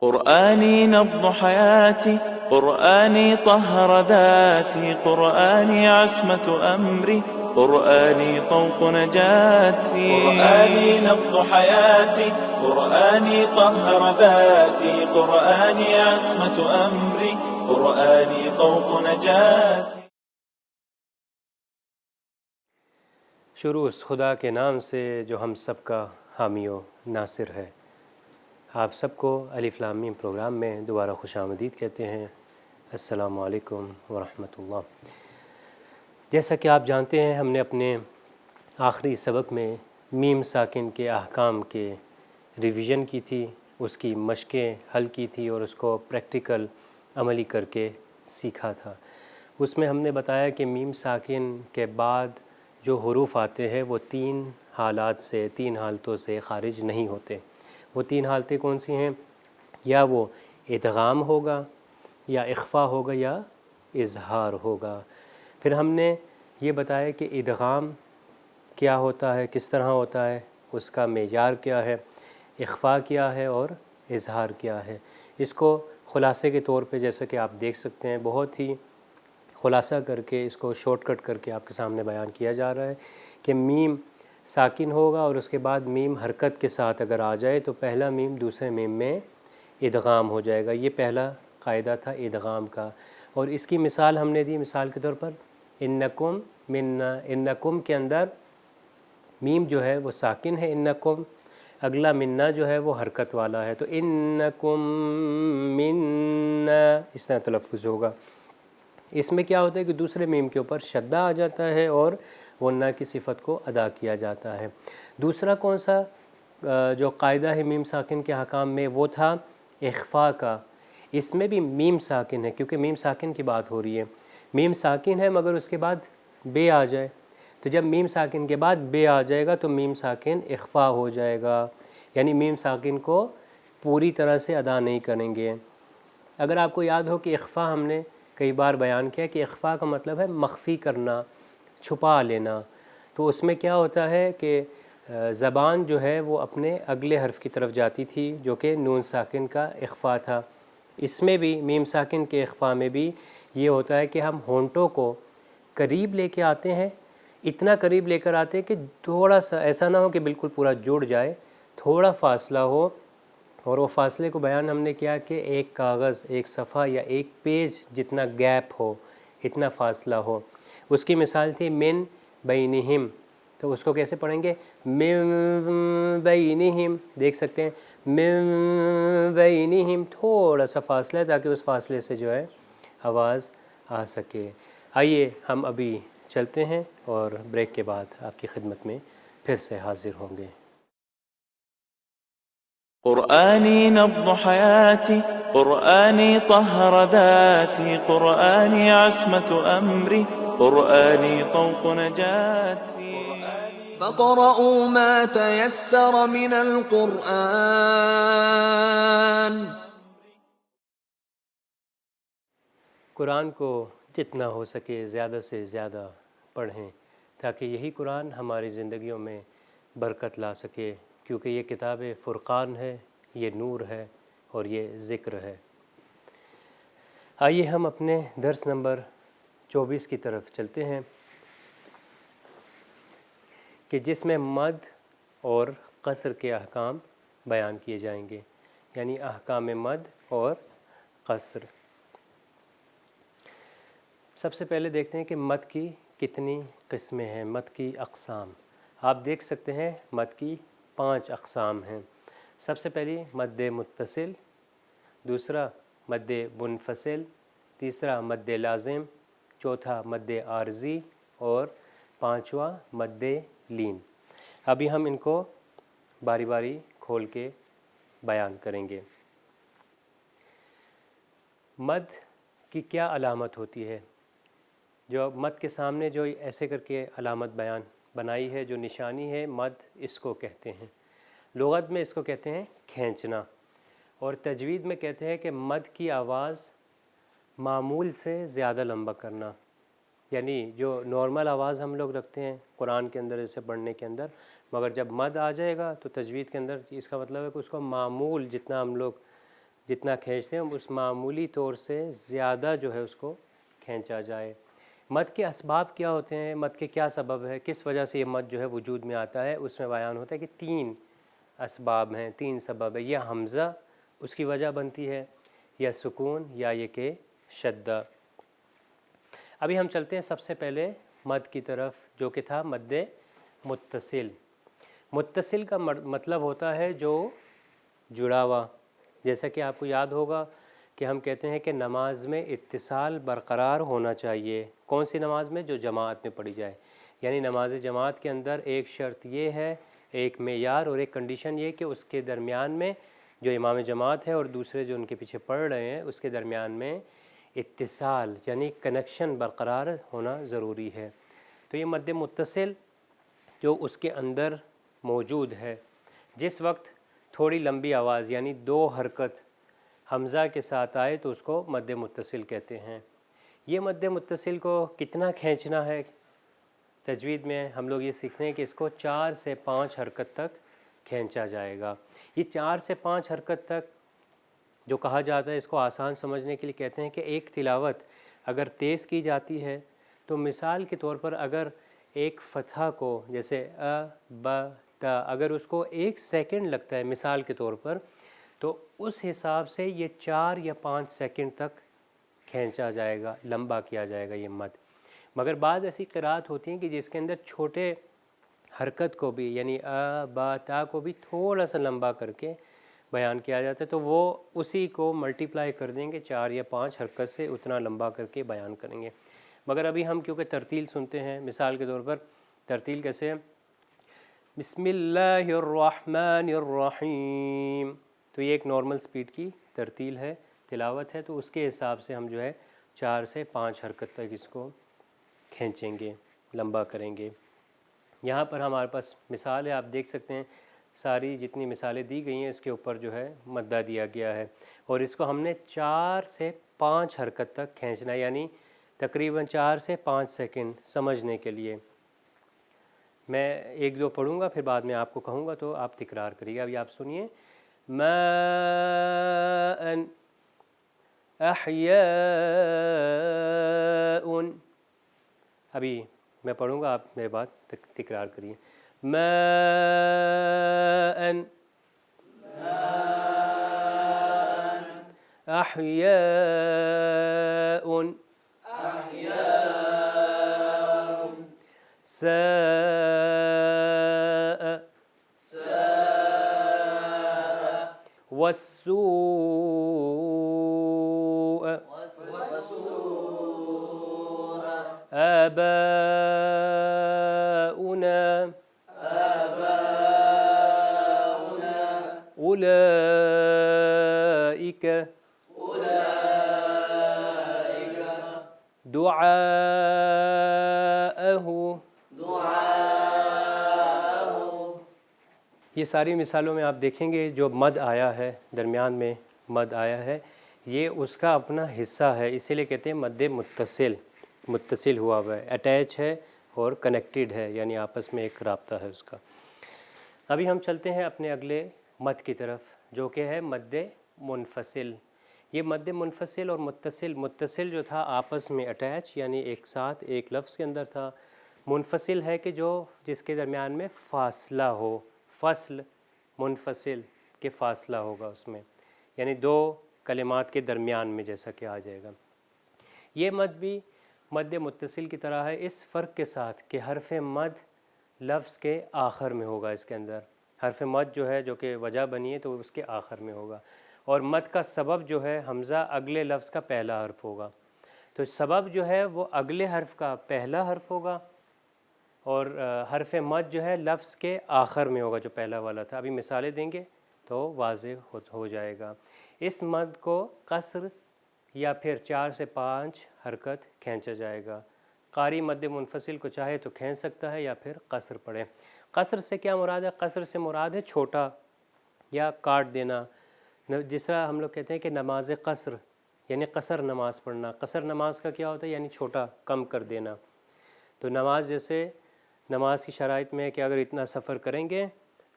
قرآني نبض حياتي، قرآني طهر ذاتي، قرآني عصمة أمري، قرآني طوق نجاتي. قرآني نبض حياتي، قرآني طهر ذاتي، قرآني عصمة أمري، قرآني طوق نجاتي. شروع اس خدا کے نام سے جو ہم سب کا حامی و ناصر ہے۔ آپ سب کو الف لام میم پروگرام میں دوبارہ خوش آمدید کہتے ہیں۔ السلام علیکم ورحمۃ اللہ۔ جیسا کہ آپ جانتے ہیں، ہم نے اپنے آخری سبق میں میم ساکن کے احکام کے ریویژن کی تھی، اس کی مشقیں حل کی تھی اور اس کو پریکٹیکل عملی کر کے سیکھا تھا۔ اس میں ہم نے بتایا کہ میم ساکن کے بعد جو حروف آتے ہیں وہ تین حالتوں سے خارج نہیں ہوتے۔ وہ تین حالتیں کون سی ہیں؟ یا وہ ادغام ہوگا، یا اخفا ہوگا، یا اظہار ہوگا۔ پھر ہم نے یہ بتایا کہ ادغام کیا ہوتا ہے، کس طرح ہوتا ہے، اس کا معیار کیا ہے، اخفا کیا ہے اور اظہار کیا ہے۔ اس کو خلاصے کے طور پہ جیسا کہ آپ دیکھ سکتے ہیں، بہت ہی خلاصہ کر کے اس کو شارٹ کٹ کر کے آپ کے سامنے بیان کیا جا رہا ہے کہ میم ساکن ہوگا اور اس کے بعد میم حرکت کے ساتھ اگر آ جائے تو پہلا میم دوسرے میم میں ادغام ہو جائے گا۔ یہ پہلا قاعدہ تھا ادغام کا، اور اس کی مثال ہم نے دی مثال کے طور پر انکم منا۔ انکم کے اندر میم جو ہے وہ ساکن ہے، انکم، اگلا منا جو ہے وہ حرکت والا ہے، تو انکم منا اس طرح تلفظ ہوگا۔ اس میں کیا ہوتا ہے کہ دوسرے میم کے اوپر شدہ آ جاتا ہے اور غنہ کی صفت کو ادا کیا جاتا ہے۔ دوسرا کون سا جو قاعدہ ہے میم ساکن کے احکام میں، وہ تھا اخفا کا۔ اس میں بھی میم ساکن ہے، کیونکہ میم ساکن کی بات ہو رہی ہے۔ میم ساکن ہے مگر اس کے بعد بے آ جائے، تو جب میم ساکن کے بعد بے آ جائے گا تو میم ساکن اخفا ہو جائے گا، یعنی میم ساکن کو پوری طرح سے ادا نہیں کریں گے۔ اگر آپ کو یاد ہو کہ اخفا ہم نے کئی بار بیان کیا کہ اخفا کا مطلب ہے مخفی کرنا، چھپا لینا۔ تو اس میں کیا ہوتا ہے کہ زبان جو ہے وہ اپنے اگلے حرف کی طرف جاتی تھی، جو کہ نون ساکن کا اخفا تھا۔ اس میں بھی میم ساکن کے اخفا میں بھی یہ ہوتا ہے کہ ہم ہونٹوں کو قریب لے کے آتے ہیں، اتنا قریب لے کر آتے ہیں کہ تھوڑا سا ایسا نہ ہو کہ بالکل پورا جڑ جائے، تھوڑا فاصلہ ہو، اور وہ فاصلے کو بیان ہم نے کیا کہ ایک کاغذ، ایک صفحہ یا ایک پیج جتنا گیپ ہو، اتنا فاصلہ ہو۔ اس کی مثال تھی من بینہم، تو اس کو کیسے پڑھیں گے؟ من بینہم، دیکھ سکتے ہیں من بینہم، تھوڑا سا فاصلہ ہے تاکہ اس فاصلے سے جو ہے آواز آ سکے۔ آئیے ہم ابھی چلتے ہیں اور بریک کے بعد آپ کی خدمت میں پھر سے حاضر ہوں گے۔ قرآني نبض حياتي، قرآني طهر ذاتي، قرآني عصمة أمري، قرآني طوق نجاتي. فاقرؤوا ما تيسر من القرآن۔ قرآن کو جتنا ہو سکے زیادہ سے زیادہ پڑھیں، تاکہ یہی قرآن ہماری زندگیوں میں برکت لا سکے، کیونکہ یہ کتاب فرقان ہے، یہ نور ہے اور یہ ذکر ہے۔ آئیے ہم اپنے درس نمبر 24 کی طرف چلتے ہیں کہ جس میں مد اور قصر کے احکام بیان کیے جائیں گے، یعنی احکام مد اور قصر۔ سب سے پہلے دیکھتے ہیں کہ مد کی کتنی قسمیں ہیں، مد کی اقسام۔ آپ دیکھ سکتے ہیں مد کی 5 اقسام ہیں۔ سب سے پہلی مد متصل، دوسرا مد منفصل، تیسرا مد لازم، چوتھا مد عارضی اور پانچواں مد لین۔ ابھی ہم ان کو باری باری کھول کے بیان کریں گے۔ مد کی کیا علامت ہوتی ہے؟ جو مد کے سامنے جو ایسے کر کے علامت بنائی ہے، جو نشانی ہے، مد اس کو کہتے ہیں۔ لغت میں اس کو کہتے ہیں کھینچنا، اور تجوید میں کہتے ہیں کہ مد کی آواز معمول سے زیادہ لمبا کرنا، یعنی جو نارمل آواز ہم لوگ رکھتے ہیں قرآن کے اندر اسے پڑھنے کے اندر، مگر جب مد آ جائے گا تو تجوید کے اندر اس کا مطلب ہے کہ اس کو معمول جتنا ہم لوگ جتنا کھینچتے ہیں اس معمولی طور سے زیادہ جو ہے اس کو کھینچا جائے۔ مد کے اسباب کیا ہوتے ہیں، مد کے کیا سبب ہے، کس وجہ سے یہ مد جو ہے وجود میں آتا ہے، اس میں بیان ہوتا ہے کہ 3 اسباب ہیں، 3 سبب ہے۔ یا حمزہ اس کی وجہ بنتی ہے، یا سکون، یا یہ کہ شدہ۔ ابھی ہم چلتے ہیں سب سے پہلے مد کی طرف، جو کہ تھا مد متصل۔ متصل کا مطلب ہوتا ہے جو جڑا ہوا، جیسا کہ آپ کو یاد ہوگا کہ ہم کہتے ہیں کہ نماز میں اتصال برقرار ہونا چاہیے۔ کون سی نماز میں؟ جو جماعت میں پڑھی جائے، یعنی نماز جماعت کے اندر ایک شرط یہ ہے، ایک معیار اور ایک کنڈیشن یہ کہ اس کے درمیان میں جو امام جماعت ہے اور دوسرے جو ان کے پیچھے پڑھ رہے ہیں اس کے درمیان میں اتصال یعنی کنیکشن برقرار ہونا ضروری ہے۔ تو یہ مد متصل جو اس کے اندر موجود ہے، جس وقت تھوڑی لمبی آواز یعنی 2 حرکت حمزہ کے ساتھ آئے تو اس کو مد متصل کہتے ہیں۔ یہ مد متصل کو کتنا کھینچنا ہے، تجوید میں ہم لوگ یہ سیکھتے ہیں کہ اس کو 4 سے 5 حرکت تک کھینچا جائے گا۔ یہ 4 سے 5 حرکت تک جو کہا جاتا ہے، اس کو آسان سمجھنے کے لیے کہتے ہیں کہ ایک تلاوت اگر تیز کی جاتی ہے تو مثال کے طور پر اگر ایک فتحہ کو جیسے ب ت اگر اس کو 1 سیکنڈ لگتا ہے مثال کے طور پر، تو اس حساب سے یہ 4 یا 5 سیکنڈ تک کھینچا جائے گا، لمبا کیا جائے گا یہ مد۔ مگر بعض ایسی قرات ہوتی ہیں کہ جس کے اندر چھوٹے حرکت کو بھی یعنی ب ت کو بھی تھوڑا سا لمبا کر کے بیان کیا جاتا ہے، تو وہ اسی کو ملٹیپلائی کر دیں گے 4 یا 5 حرکت سے، اتنا لمبا کر کے بیان کریں گے۔ مگر ابھی ہم کیونکہ ترتیل سنتے ہیں، مثال کے طور پر ترتیل کیسے ہے؟ بسم اللہ الرحمن الرحیم، تو یہ ایک نارمل سپیڈ کی ترتیل ہے، تلاوت ہے، تو اس کے حساب سے ہم جو ہے 4 سے 5 حرکت تک اس کو کھینچیں گے، لمبا کریں گے۔ یہاں پر ہمارے پاس مثال ہے، آپ دیکھ سکتے ہیں ساری جتنی مثالیں دی گئی ہیں اس کے اوپر جو ہے مدہ دیا گیا ہے، اور اس کو ہم نے 4 سے 5 حرکت تک کھینچنا ہے، یعنی تقریباً 4 سے 5 سیکنڈ سمجھنے کے لیے۔ میں 1-2 پڑھوں گا، پھر بعد میں آپ کو کہوں گا تو آپ تکرار کریے گا۔ ابھی آپ سنیے، ماء احیاء، ابھی میں پڑھوں گا، آپ میرے بات تکرار کریے۔ ماء احیاء، ساء، والسوء، آباؤنا، أولئك، دعاءه، یہ ساری مثالوں میں آپ دیکھیں گے جو مد آیا ہے، درمیان میں مد آیا ہے، یہ اس کا اپنا حصہ ہے، اسی لیے کہتے ہیں مد متصل، متصل ہوا ہوا ہے، اٹیچ ہے اور کنیکٹڈ ہے، یعنی آپس میں ایک رابطہ ہے اس کا۔ ابھی ہم چلتے ہیں اپنے اگلے مد کی طرف، جو کہ ہے مد منفصل۔ یہ مد منفصل اور متصل، متصل جو تھا آپس میں اٹیچ یعنی ایک ساتھ ایک لفظ کے اندر تھا، منفصل ہے کہ جو جس کے درمیان میں فاصلہ ہو، فصل منفصل کے فاصلہ ہوگا اس میں، یعنی 2 کلمات کے درمیان میں جیسا کہ آ جائے گا۔ یہ مد بھی مد متصل کی طرح ہے، اس فرق کے ساتھ کہ حرف مد لفظ کے آخر میں ہوگا، اس کے اندر حرف مد جو ہے جو کہ وجہ بنی ہے تو اس کے آخر میں ہوگا، اور مد کا سبب جو ہے حمزہ اگلے لفظ کا پہلا حرف ہوگا، تو سبب جو ہے وہ اگلے حرف کا پہلا حرف ہوگا، اور حرف مد جو ہے لفظ کے آخر میں ہوگا جو پہلا والا تھا۔ ابھی مثالیں دیں گے تو واضح ہو جائے گا۔ اس مد کو قصر یا پھر 4 سے 5 حرکت کھینچا جائے گا۔ قاری مد منفصل کو چاہے تو کھینچ سکتا ہے یا پھر قصر پڑھے۔ قصر سے کیا مراد ہے؟ قصر سے مراد ہے چھوٹا یا کاٹ دینا، جس طرح ہم لوگ کہتے ہیں کہ نماز قصر یعنی قصر نماز پڑھنا۔ قصر نماز کا کیا ہوتا ہے؟ یعنی چھوٹا، کم کر دینا۔ تو نماز جیسے نماز کی شرائط میں ہے کہ اگر اتنا سفر کریں گے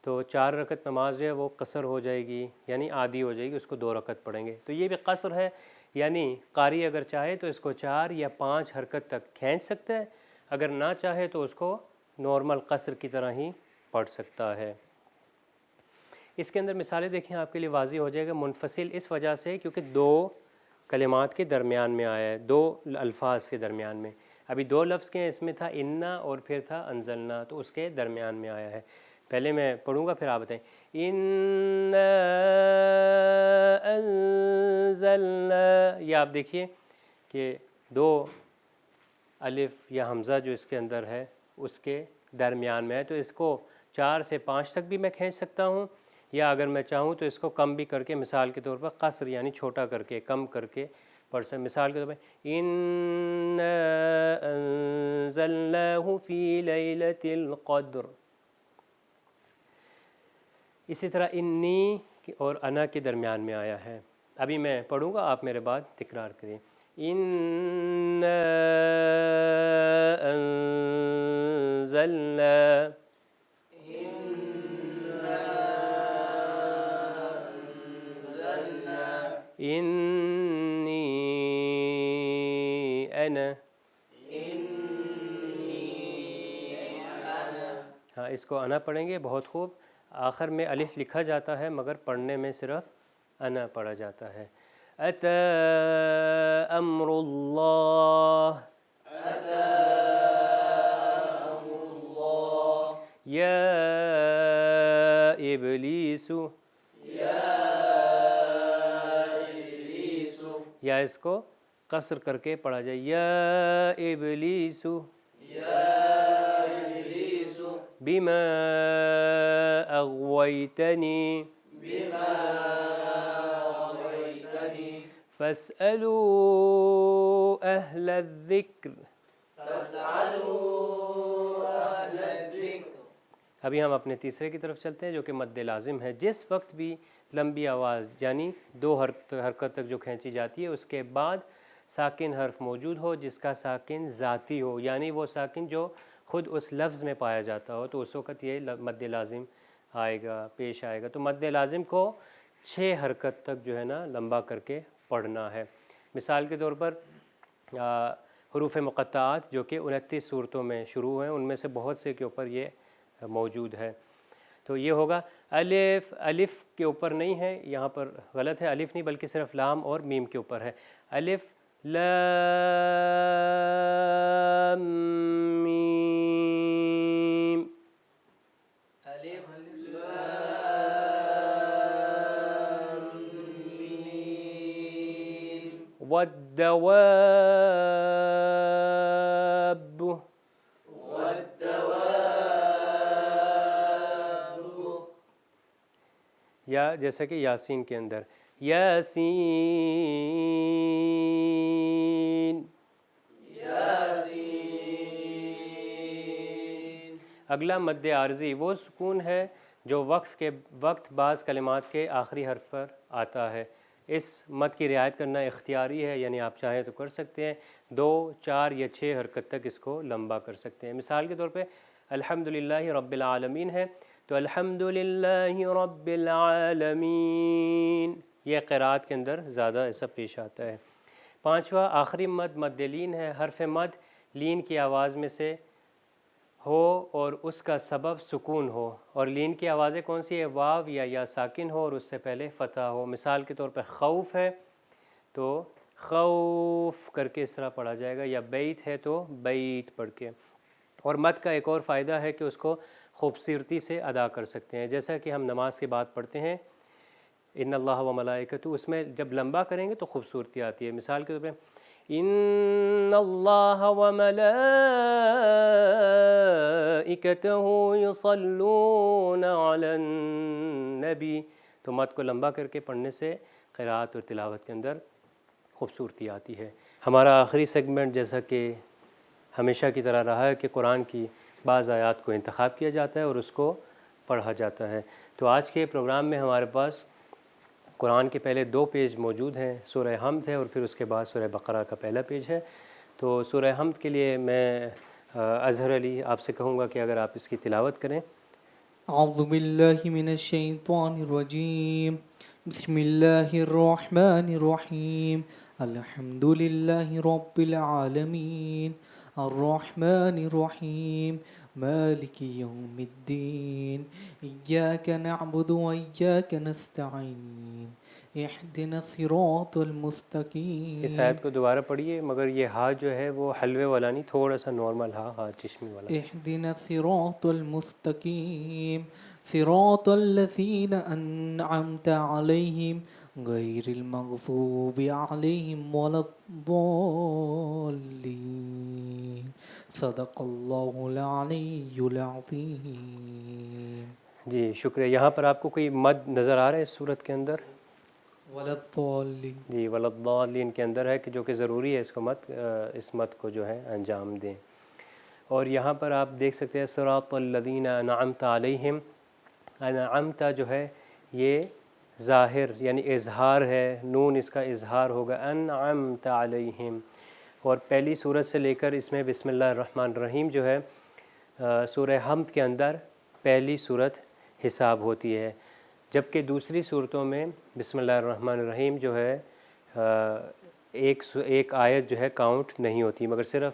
تو 4 رکعت نماز جو ہے وہ قصر ہو جائے گی، یعنی آدھی ہو جائے گی، اس کو 2 رکعت پڑھیں گے۔ تو یہ بھی قصر ہے، یعنی قاری اگر چاہے تو اس کو 4 یا 5 حرکت تک کھینچ سکتا ہے، اگر نہ چاہے تو اس کو نارمل قصر کی طرح ہی پڑھ سکتا ہے۔ اس کے اندر مثالیں دیکھیں، آپ کے لیے واضح ہو جائے گا۔ منفصل اس وجہ سے کیونکہ 2 کلمات کے درمیان میں آیا ہے، 2 الفاظ کے درمیان میں۔ ابھی 2 لفظ کے ہیں، اس میں تھا انا اور پھر تھا انزلنا، تو اس کے درمیان میں آیا ہے۔ پہلے میں پڑھوں گا پھر آپ بتائیں۔ انا انزلنا، یہ آپ دیکھیے کہ 2 الف یا حمزہ جو اس کے اندر ہے اس کے درمیان میں ہے، تو اس کو 4 سے 5 تک بھی میں کھینچ سکتا ہوں، یا اگر میں چاہوں تو اس کو کم بھی کر کے، مثال کے طور پر قصر یعنی چھوٹا کر کے، کم کر کے پڑھ سکتے۔ مثال کے طور پر انا انزلناہ فی لیلۃ القدر۔ اسی طرح انی اور انا کے درمیان میں آیا ہے۔ ابھی میں پڑھوں گا، آپ میرے بعد تکرار کریں۔ انا انزلنا، انی انا، ہاں اس کو انا پڑھیں گے، بہت خوب۔ آخر میں الف لکھا جاتا ہے مگر پڑھنے میں صرف انا پڑھا جاتا ہے۔ اتی امر اللہ، یا ابلیس، یا اس کو قصر کر کے پڑھا جائے، یا ابلیس بما اغویتنی فاسألوا اہل الذکر۔ ابھی ہم اپنے تیسرے کی طرف چلتے ہیں جو کہ مد لازم ہے۔ جس وقت بھی لمبی آواز یعنی 2 حرکت تک جو کھینچی جاتی ہے، اس کے بعد ساکن حرف موجود ہو جس کا ساکن ذاتی ہو، یعنی وہ ساکن جو خود اس لفظ میں پایا جاتا ہو، تو اس وقت یہ مد لازم آئے گا، پیش آئے گا۔ تو مد لازم کو 6 حرکت تک جو ہے نا لمبا کر کے پڑھنا ہے۔ مثال کے طور پر حروف مقطعات جو کہ 29 صورتوں میں شروع ہیں، ان میں سے بہت سے کے اوپر یہ موجود ہے۔ تو یہ ہوگا الف، الف کے اوپر نہیں ہے، یہاں پر غلط ہے، الف نہیں بلکہ صرف لام اور میم کے اوپر ہے۔ الف لام میم، الف لام میم، والدواب، یا جیسا کہ یاسین کے اندر یاسین، اگلا مد عارضی وہ سکون ہے جو وقف کے وقت بعض کلمات کے آخری حرف پر آتا ہے۔ اس مد کی رعایت کرنا اختیاری ہے، یعنی آپ چاہیں تو کر سکتے ہیں، 2، 4 یا 6 حرکت تک اس کو لمبا کر سکتے ہیں۔ مثال کے طور پہ الحمدللہ رب العالمین ہے تو الحمدللہ رب العالمین، یہ قرأت کے اندر زیادہ ایسا پیش آتا ہے۔ 5واں آخری مد مد لین ہے۔ حرف مد لین کی آواز میں سے ہو اور اس کا سبب سکون ہو، اور لین کی آوازیں کون سی ہے؟ واو یا ساکن ہو اور اس سے پہلے فتح ہو۔ مثال کے طور پہ خوف ہے تو خوف کر کے اس طرح پڑھا جائے گا، یا بیت ہے تو بیت پڑھ کے۔ اور مد کا ایک اور فائدہ ہے کہ اس کو خوبصورتی سے ادا کر سکتے ہیں، جیسا کہ ہم نماز کے بعد پڑھتے ہیں ان اللہ و ملائکتہ، اس میں جب لمبا کریں گے تو خوبصورتی آتی ہے۔ مثال کے طور پہ ان اللہ و ملائکتہ یصلون علی النبی، تو مد کو لمبا کر کے پڑھنے سے قرأت اور تلاوت کے اندر خوبصورتی آتی ہے۔ ہمارا آخری سیگمنٹ جیسا کہ ہمیشہ کی طرح رہا ہے کہ قرآن کی بعض آیات کو انتخاب کیا جاتا ہے اور اس کو پڑھا جاتا ہے۔ تو آج کے پروگرام میں ہمارے پاس قرآن کے پہلے 2 پیج موجود ہیں، سورہ حمد ہے اور پھر اس کے بعد سورہ بقرہ کا پہلا پیج ہے۔ تو سورہ حمد کے لیے میں اظہر علی آپ سے کہوں گا کہ اگر آپ اس کی تلاوت کریں۔ أعوذ بالله من الشيطان الرجيم. بسم الله الرحمن الرحيم. الحمد لله رب العالمين الرحمن الرحيم مالك يوم الدين إياك نعبد وإياك نستعين اهدنا الصراط اس المستقيم. آیت کو دوبارہ پڑھیے، مگر یہ ہا جو ہے وہ حلوے والا نہیں، تھوڑا سا نارمل ہا چشمی والا. اهدنا الصراط المستقيم صراط الذين أنعمت عليهم غير المغضوب عليهم ولا الضالين. صدق الله العلي العظيم. جی شکریہ. یہاں پر آپ کو کوئی مد نظر آ رہا ہے اس صورت کے اندر؟ ولا الضالين. جی ولضالین کے اندر ہے کہ جو کہ ضروری ہے اس کو اس مد کو جو ہے انجام دیں. اور یہاں پر آپ دیکھ سکتے ہیں صراط الذین انعمت علیہم. انعمت جو ہے یہ ظاہر یعنی اظہار ہے، نون اس کا اظہار ہوگا، انعمت علیہم. اور پہلی صورت سے لے کر اس میں بسم اللہ الرحمن الرحیم جو ہے سورہ حمد کے اندر پہلی صورت حساب ہوتی ہے، جبکہ دوسری صورتوں میں بسم اللہ الرحمن الرحیم جو ہے ایک آیت جو ہے کاؤنٹ نہیں ہوتی، مگر صرف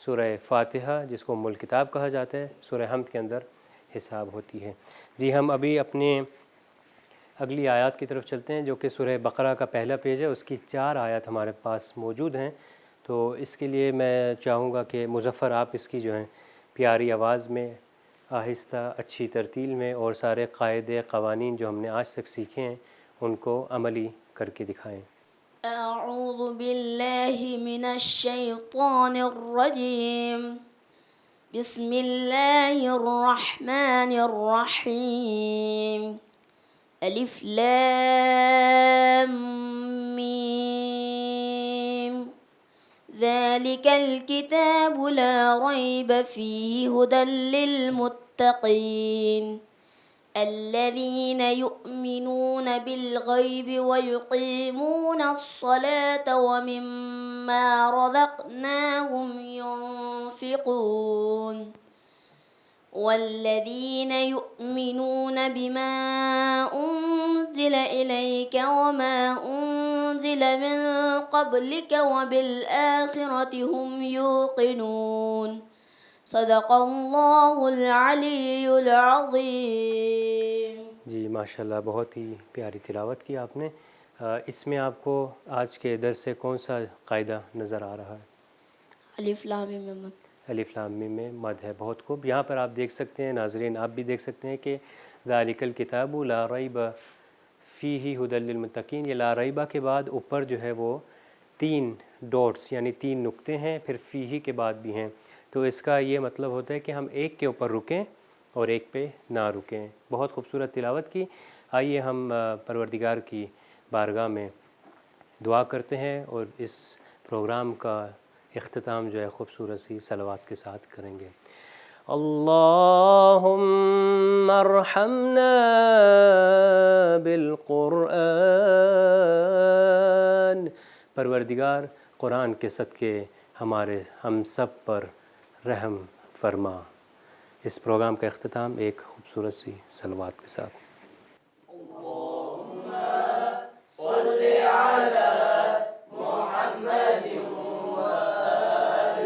سورہ فاتحہ جس کو ام الکتاب کہا جاتا ہے سورہ حمد کے اندر حساب ہوتی ہے. جی ہم ابھی اپنے اگلی آیات کی طرف چلتے ہیں جو کہ سورہ بقرہ کا پہلا پیج ہے. اس کی 4 آیات ہمارے پاس موجود ہیں، تو اس کے لیے میں چاہوں گا کہ مظفر آپ اس کی جو ہیں پیاری آواز میں آہستہ اچھی ترتیل میں اور سارے قاعدے قوانین جو ہم نے آج تک سیکھے ہیں ان کو عملی کر کے دکھائیں. أعوذ بالله من الشيطان الرجيم. بسم الله الرحمن الرحيم. ألف لام ميم. ذلك الكتاب لا ريب فيه هدى للمتقين الذين يؤمنون بالغيب ويقيمون الصلاة ومما رزقناهم ينفقون والذين يؤمنون بما أنزل إليك وما أنزل من قبلك وبالآخرة هم يوقنون. صدق اللہ العلی العظیم. جی ماشاءاللہ بہت ہی پیاری تلاوت کی آپ نے. اس میں آپ کو آج کے درس سے کون سا قاعدہ نظر آ رہا ہے؟ الف لام میم میں مد. الف لام میم میں مد ہے. بہت خوب. یہاں پر آپ دیکھ سکتے ہیں، ناظرین آپ بھی دیکھ سکتے ہیں کہ ذالک الکتاب لا ریب فیہ ھدی للمتقین. یہ لا ریبہ کے بعد اوپر جو ہے وہ 3 ڈاٹس یعنی 3 نقطے ہیں، پھر فیہ کے بعد بھی ہیں. تو اس کا یہ مطلب ہوتا ہے کہ ہم ایک کے اوپر رکیں اور ایک پہ نہ رکیں. بہت خوبصورت تلاوت کی. آئیے ہم پروردگار کی بارگاہ میں دعا کرتے ہیں اور اس پروگرام کا اختتام جو ہے خوبصورت سی صلوات کے ساتھ کریں گے. اللہم ارحمنا بالقرآن. پروردگار قرآن کے صدقے ہم سب پر رحم فرما. اس پروگرام کا اختتام ایک خوبصورت سی صلوات کے ساتھ. اللہم صل علی محمد وآل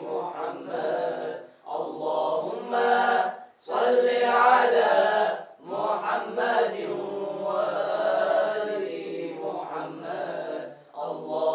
محمد. اللہم صل علی محمد وآل محمد. اللہ